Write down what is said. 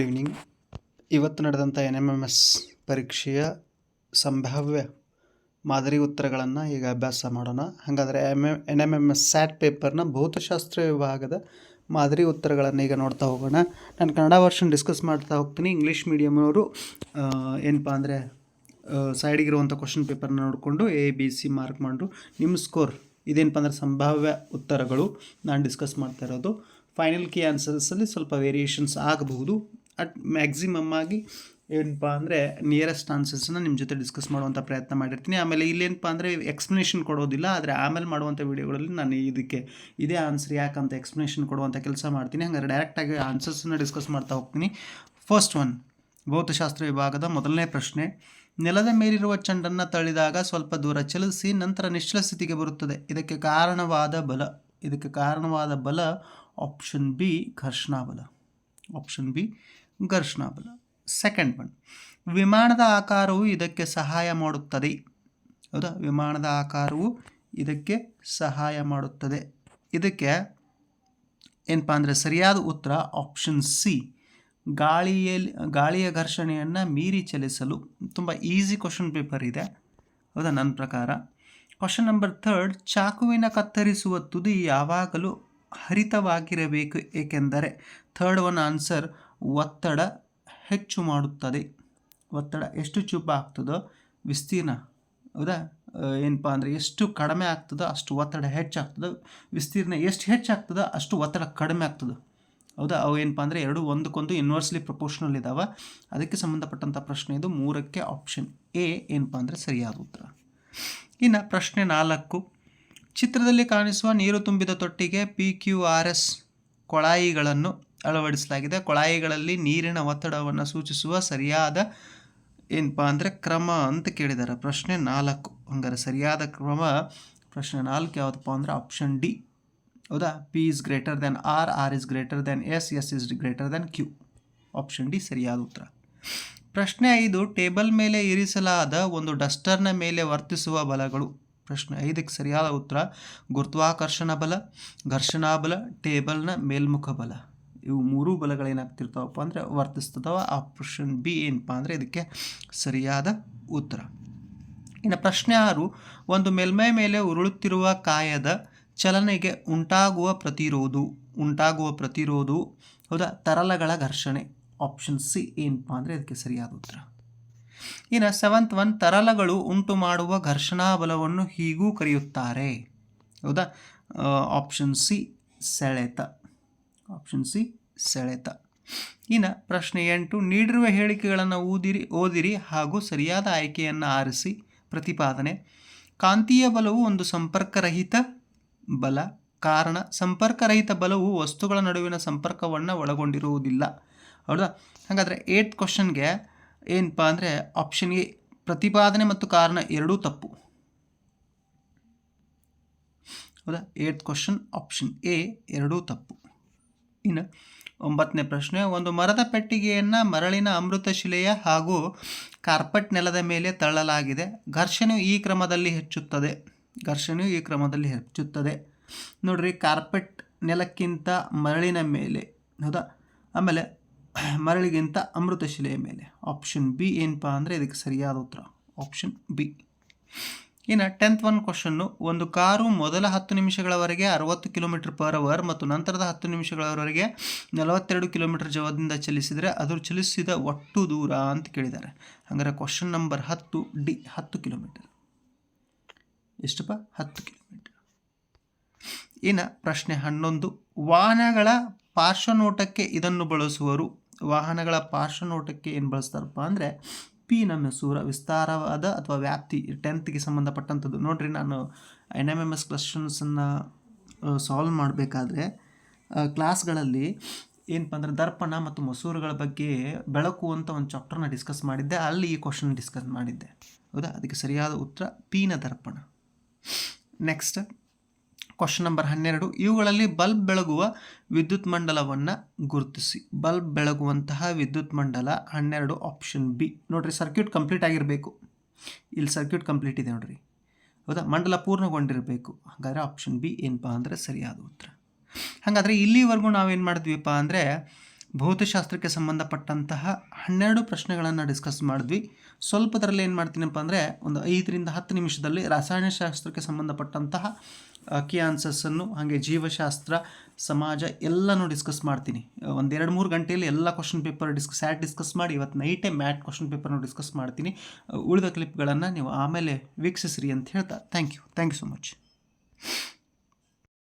Good evening. ಇವತ್ತು ನಡೆದಂಥ NMMS ಪರೀಕ್ಷೆಯ ಸಂಭಾವ್ಯ ಮಾದರಿ ಉತ್ತರಗಳನ್ನು ಈಗ ಅಭ್ಯಾಸ ಮಾಡೋಣ. ಹಾಗಾದರೆ NMMS ಸ್ಯಾಟ್ ಪೇಪರ್ನ ಭೌತಶಾಸ್ತ್ರ ವಿಭಾಗದ ಮಾದರಿ ಉತ್ತರಗಳನ್ನು ಈಗ ನೋಡ್ತಾ ಹೋಗೋಣ. ನಾನು ಕನ್ನಡ ವರ್ಷನ್ ಡಿಸ್ಕಸ್ ಮಾಡ್ತಾ ಹೋಗ್ತೀನಿ. ಇಂಗ್ಲೀಷ್ ಮೀಡಿಯಮ್ನವರು ಏನಪ್ಪ ಅಂದರೆ ಸೈಡಿಗಿರುವಂಥ ಕ್ವಶನ್ ಪೇಪರ್ನ ನೋಡಿಕೊಂಡು ABC ಮಾರ್ಕ್ ಮಾಡು. ನಿಮ್ಮ ಸ್ಕೋರ್ ಇದೇನಪ್ಪ ಅಂದರೆ ಸಂಭಾವ್ಯ ಉತ್ತರಗಳು ನಾನು ಡಿಸ್ಕಸ್ ಮಾಡ್ತಾ ಇರೋದು. ಫೈನಲ್ ಕೀ ಆನ್ಸರ್ಸಲ್ಲಿ ಸ್ವಲ್ಪ ವೇರಿಯೇಷನ್ಸ್ ಆಗಬಹುದು. ಅಟ್ ಮ್ಯಾಕ್ಸಿಮಮ್ ಆಗಿ ಏನಪ್ಪ ಅಂದರೆ ನಿಯರೆಸ್ಟ್ ಆನ್ಸರ್ಸನ್ನು ನಿಮ್ಮ ಜೊತೆ ಡಿಸ್ಕಸ್ ಮಾಡುವಂಥ ಪ್ರಯತ್ನ ಮಾಡಿರ್ತೀನಿ. ಆಮೇಲೆ ಇಲ್ಲೇನಪ್ಪ ಅಂದರೆ ಎಕ್ಸ್ಪ್ಲನೇಷನ್ ಕೊಡೋದಿಲ್ಲ, ಆದರೆ ಆಮೇಲೆ ಮಾಡುವಂಥ ವೀಡಿಯೋಗಳಲ್ಲಿ ನಾನು ಇದಕ್ಕೆ ಇದೇ ಆನ್ಸರ್ ಯಾಕಂತ ಎಕ್ಸ್ಪ್ಲನೇಷನ್ ಕೊಡುವಂಥ ಕೆಲಸ ಮಾಡ್ತೀನಿ. ಹಾಗಾದ್ರೆ ಡೈರೆಕ್ಟಾಗಿ ಆನ್ಸರ್ಸನ್ನು ಡಿಸ್ಕಸ್ ಮಾಡ್ತಾ ಹೋಗ್ತೀನಿ. ಫಸ್ಟ್ ಒನ್, ಭೌತಶಾಸ್ತ್ರ ವಿಭಾಗದ ಮೊದಲನೇ ಪ್ರಶ್ನೆ. ನೆಲದ ಮೇಲಿರುವ ಚೆಂಡನ್ನು ತಳ್ಳಿದಾಗ ಸ್ವಲ್ಪ ದೂರ ಚಲಿಸಿ ನಂತರ ನಿಶ್ಚಲ ಸ್ಥಿತಿಗೆ ಬರುತ್ತದೆ. ಇದಕ್ಕೆ ಕಾರಣವಾದ ಬಲ ಆಪ್ಷನ್ ಬಿ ಘರ್ಷಣಾ ಬಲ. ಸೆಕೆಂಡ್ ಒನ್, ವಿಮಾನದ ಆಕಾರವು ಇದಕ್ಕೆ ಸಹಾಯ ಮಾಡುತ್ತದೆ. ಹೌದಾ, ವಿಮಾನದ ಆಕಾರವು ಇದಕ್ಕೆ ಸಹಾಯ ಮಾಡುತ್ತದೆ. ಇದಕ್ಕೆ ಏನಪ್ಪ ಅಂದರೆ ಸರಿಯಾದ ಉತ್ತರ ಆಪ್ಷನ್ ಸಿ, ಗಾಳಿಯ ಘರ್ಷಣೆಯನ್ನು ಮೀರಿ ಚಲಿಸಲು. ತುಂಬ ಈಸಿ ಕ್ವಶನ್ ಪೇಪರ್ ಇದೆ, ಹೌದಾ ನನ್ನ ಪ್ರಕಾರ. ಕ್ವಶನ್ ನಂಬರ್ 3, ಚಾಕುವಿನ ಕತ್ತರಿಸುವ ತುದಿ ಯಾವಾಗಲೂ ಹರಿತವಾಗಿರಬೇಕು, ಏಕೆಂದರೆ ಥರ್ಡ್ ಒನ್ ಆನ್ಸರ್ ಒತ್ತಡ ಹೆಚ್ಚು ಮಾಡುತ್ತದೆ. ಒತ್ತಡ ಎಷ್ಟು ಚೂಪ ಆಗ್ತದೋ ವಿಸ್ತೀರ್ಣ, ಹೌದಾ, ಏನಪ್ಪ ಅಂದರೆ ಎಷ್ಟು ಕಡಿಮೆ ಆಗ್ತದೋ ಅಷ್ಟು ಒತ್ತಡ ಹೆಚ್ಚಾಗ್ತದೆ. ವಿಸ್ತೀರ್ಣ ಎಷ್ಟು ಹೆಚ್ಚಾಗ್ತದೋ ಅಷ್ಟು ಒತ್ತಡ ಕಡಿಮೆ ಆಗ್ತದೆ, ಹೌದಾ. ಅವು ಏನಪ್ಪ ಅಂದರೆ ಎರಡು ಒಂದಕ್ಕೊಂದು ಇನ್ವರ್ಸ್ಲಿ ಪ್ರಪೋರ್ಷನಲ್ ಇದ್ದಾವೆ. ಅದಕ್ಕೆ ಸಂಬಂಧಪಟ್ಟಂಥ ಪ್ರಶ್ನೆ ಇದು. 3ಕ್ಕೆ ಆಪ್ಷನ್ ಎ ಏನಪ್ಪ ಅಂದರೆ ಸರಿಯಾದ ಉತ್ತರ. ಇನ್ನು ಪ್ರಶ್ನೆ 4, ಚಿತ್ರದಲ್ಲಿ ಕಾಣಿಸುವ ನೀರು ತುಂಬಿದ ತೊಟ್ಟಿಗೆ PQRS ಕೊಳಾಯಿಗಳನ್ನು ಅಳವಡಿಸಲಾಗಿದೆ. ಕೊಳಾಯಿಗಳಲ್ಲಿ ನೀರಿನ ಒತ್ತಡವನ್ನು ಸೂಚಿಸುವ ಸರಿಯಾದ ಏನಪ್ಪ ಅಂದರೆ ಕ್ರಮ ಅಂತ ಕೇಳಿದ್ದಾರೆ. ಪ್ರಶ್ನೆ 4. ಹಂಗಾರೆ ಸರಿಯಾದ ಕ್ರಮ ಪ್ರಶ್ನೆ 4 ಯಾವುದಪ್ಪ ಅಂದರೆ ಆಪ್ಷನ್ ಡಿ, ಹೌದಾ. P is greater than R, R is greater than S, S is greater than Q. Option D ಸರಿಯಾದ ಉತ್ತರ. ಪ್ರಶ್ನೆ 5, ಟೇಬಲ್ ಮೇಲೆ ಇರಿಸಲಾದ ಒಂದು ಡಸ್ಟರ್ನ ಮೇಲೆ ವರ್ತಿಸುವ ಬಲಗಳು. ಪ್ರಶ್ನೆ 5ಕ್ಕೆ ಸರಿಯಾದ ಉತ್ತರ ಗುರುತ್ವಾಕರ್ಷಣ ಬಲ, ಘರ್ಷಣಾ ಬಲ, ಟೇಬಲ್ನ ಮೇಲ್ಮುಖ ಬಲ. ಇವು ಮೂರೂ ಬಲಗಳೇನಾಗ್ತಿರ್ತಾವಪ್ಪ ಅಂದರೆ ವರ್ತಿಸ್ತದವ. ಆಪ್ಷನ್ ಬಿ ಏನಪ್ಪ ಅಂದರೆ ಇದಕ್ಕೆ ಸರಿಯಾದ ಉತ್ತರ. ಇನ್ನು ಪ್ರಶ್ನೆ 6, ಒಂದು ಮೇಲ್ಮೈ ಮೇಲೆ ಉರುಳುತ್ತಿರುವ ಕಾಯದ ಚಲನೆಗೆ ಉಂಟಾಗುವ ಪ್ರತಿರೋಧವು ಹೌದಾ ತರಲಗಳ ಘರ್ಷಣೆ. ಆಪ್ಷನ್ ಸಿ ಏನಪ್ಪ ಅಂದರೆ ಇದಕ್ಕೆ ಸರಿಯಾದ ಉತ್ತರ. ಇನ್ನು 7th ಒನ್, ತರಲಗಳು ಉಂಟು ಮಾಡುವ ಘರ್ಷಣಾ ಬಲವನ್ನು ಹೀಗೂ ಕರೆಯುತ್ತಾರೆ, ಹೌದಾ. ಆಪ್ಷನ್ ಸಿ ಸೆಳೆತ. ಇನ್ನು ಪ್ರಶ್ನೆ 8, ನೀಡಿರುವ ಹೇಳಿಕೆಗಳನ್ನು ಓದಿರಿ ಹಾಗೂ ಸರಿಯಾದ ಆಯ್ಕೆಯನ್ನು ಆರಿಸಿ. ಪ್ರತಿಪಾದನೆ: ಕಾಂತೀಯ ಬಲವು ಒಂದು ಸಂಪರ್ಕರಹಿತ ಬಲ. ಕಾರಣ: ಸಂಪರ್ಕರಹಿತ ಬಲವು ವಸ್ತುಗಳ ನಡುವಿನ ಸಂಪರ್ಕವನ್ನು ಒಳಗೊಂಡಿರುವುದಿಲ್ಲ, ಹೌದಾ. ಹಾಗಾದರೆ 8th ಕ್ವಶನ್ಗೆ ಏನಪ್ಪ ಅಂದರೆ ಆಪ್ಷನ್ ಎ, ಪ್ರತಿಪಾದನೆ ಮತ್ತು ಕಾರಣ ಎರಡೂ ತಪ್ಪು, ಹೌದಾ. 8th ಕ್ವಶನ್ ಆಪ್ಷನ್ ಎ ಎರಡೂ ತಪ್ಪು. ಇನ್ನು 9ನೇ ಪ್ರಶ್ನೆ, ಒಂದು ಮರದ ಪೆಟ್ಟಿಗೆಯನ್ನು ಮರಳಿನ ಅಮೃತಶಿಲೆಯ ಹಾಗೂ ಕಾರ್ಪೆಟ್ ನೆಲದ ಮೇಲೆ ತಳ್ಳಲಾಗಿದೆ. ಘರ್ಷಣೆಯು ಈ ಕ್ರಮದಲ್ಲಿ ಹೆಚ್ಚುತ್ತದೆ. ನೋಡ್ರಿ, ಕಾರ್ಪೆಟ್ ನೆಲಕ್ಕಿಂತ ಮರಳಿನ ಮೇಲೆ, ಹೌದಾ. ಆಮೇಲೆ ಮರಳಿಗಿಂತ ಅಮೃತಶಿಲೆಯ ಮೇಲೆ. ಆಪ್ಷನ್ ಬಿ ಏನಪ್ಪ ಅಂದರೆ ಇದಕ್ಕೆ ಸರಿಯಾದ ಉತ್ತರ ಆಪ್ಷನ್ ಬಿ. ಇನ್ನು 10th ಒನ್ ಕ್ವಶನ್ನು, ಒಂದು ಕಾರು ಮೊದಲ 10 ನಿಮಿಷಗಳವರೆಗೆ 60 km/h ಮತ್ತು ನಂತರದ 10 ನಿಮಿಷಗಳವರೆಗೆ 42 km ಜವದಿಂದ ಚಲಿಸಿದರೆ ಅದು ಚಲಿಸಿದ ಒಟ್ಟು ದೂರ ಅಂತ ಕೇಳಿದ್ದಾರೆ. ಹಾಗಾದರೆ ಕ್ವಶನ್ ನಂಬರ್ 10 ಡಿ, 10 ಕಿಲೋಮೀಟರ್. ಎಷ್ಟಪ್ಪ? 10 ಕಿಲೋಮೀಟರ್. ಇನ್ನು ಪ್ರಶ್ನೆ 11, ವಾಹನಗಳ ಪಾರ್ಶ್ವನೋಟಕ್ಕೆ ಇದನ್ನು ಬಳಸುವರು. ವಾಹನಗಳ ಪಾರ್ಶ್ವನೋಟಕ್ಕೆ ಏನು ಬಳಸ್ತಾರಪ್ಪ ಅಂದರೆ ಪಿ ನಮ್ಮ ಸೂರ ವಿಸ್ತಾರವಾದ ಅಥವಾ ವ್ಯಾಪ್ತಿ 10th ಸಂಬಂಧಪಟ್ಟಂಥದ್ದು. ನೋಡಿರಿ, ನಾನು NMMS ಕ್ವಶನ್ಸನ್ನು ಸಾಲ್ವ್ ಮಾಡಬೇಕಾದ್ರೆ ಕ್ಲಾಸ್ಗಳಲ್ಲಿ ಏನಪ್ಪ ಅಂದರೆ ದರ್ಪಣ ಮತ್ತು ಮಸೂರಗಳ ಬಗ್ಗೆ ಬೆಳಕು ಅಂತ ಒಂದು ಚಾಪ್ಟರ್ನ ಡಿಸ್ಕಸ್ ಮಾಡಿದ್ದೆ. ಅಲ್ಲಿ ಈ ಕ್ವಶನ್ ಡಿಸ್ಕಸ್ ಮಾಡಿದ್ದೆ, ಹೌದಾ. ಅದಕ್ಕೆ ಸರಿಯಾದ ಉತ್ತರ ಪಿನ ದರ್ಪಣ. ನೆಕ್ಸ್ಟ್ ಕ್ವಶನ್ ನಂಬರ್ 12, ಇವುಗಳಲ್ಲಿ ಬಲ್ಬ್ ಬೆಳಗುವ ವಿದ್ಯುತ್ ಮಂಡಲವನ್ನು ಗುರುತಿಸಿ. ಬಲ್ಬ್ ಬೆಳಗುವಂತಹ ವಿದ್ಯುತ್ ಮಂಡಲ 12 ಆಪ್ಷನ್ ಬಿ. ನೋಡಿರಿ, ಸರ್ಕ್ಯೂಟ್ ಕಂಪ್ಲೀಟ್ ಆಗಿರಬೇಕು. ಇಲ್ಲಿ ಸರ್ಕ್ಯೂಟ್ ಕಂಪ್ಲೀಟ್ ಇದೆ ನೋಡಿರಿ, ಹೌದಾ. ಮಂಡಲ ಪೂರ್ಣಗೊಂಡಿರಬೇಕು. ಹಾಗಾದರೆ ಆಪ್ಷನ್ ಬಿ ಏನಪ್ಪ ಅಂದರೆ ಸರಿಯಾದ ಉತ್ತರ. ಹಾಗಾದರೆ ಇಲ್ಲಿವರೆಗೂ ನಾವೇನು ಮಾಡಿದ್ವಿಪ್ಪ ಅಂದರೆ ಭೌತಶಾಸ್ತ್ರಕ್ಕೆ ಸಂಬಂಧಪಟ್ಟಂತಹ 12 ಪ್ರಶ್ನೆಗಳನ್ನು ಡಿಸ್ಕಸ್ ಮಾಡಿದ್ವಿ. ಸ್ವಲ್ಪದರಲ್ಲಿ ಏನು ಮಾಡ್ತೀನಪ್ಪ ಅಂದರೆ ಒಂದು 5ರಿಂದ 10 ನಿಮಿಷದಲ್ಲಿ ರಸಾಯನಶಾಸ್ತ್ರಕ್ಕೆ ಸಂಬಂಧಪಟ್ಟಂತಹ ಕೀ ಆನ್ಸರ್ಸನ್ನು, ಹಾಗೆ ಜೀವಶಾಸ್ತ್ರ, ಸಮಾಜ ಎಲ್ಲನೂ ಡಿಸ್ಕಸ್ ಮಾಡ್ತೀನಿ. ಒಂದು 2-3 ಗಂಟೆಯಲ್ಲಿ ಎಲ್ಲ ಕ್ವಶನ್ ಪೇಪರ್ ಡಿಸ್ಕಸ್ ಮಾಡಿ ಇವತ್ತು ನೈಟೇ ಮ್ಯಾಟ್ ಕ್ವಶನ್ ಪೇಪರ್ನ ಡಿಸ್ಕಸ್ ಮಾಡ್ತೀನಿ. ಉಳಿದ ಕ್ಲಿಪ್ಗಳನ್ನು ನೀವು ಆಮೇಲೆ ವೀಕ್ಷಿಸ್ರಿ ಅಂತ ಹೇಳ್ತಾ ಥ್ಯಾಂಕ್ ಯು ಸೊ ಮಚ್.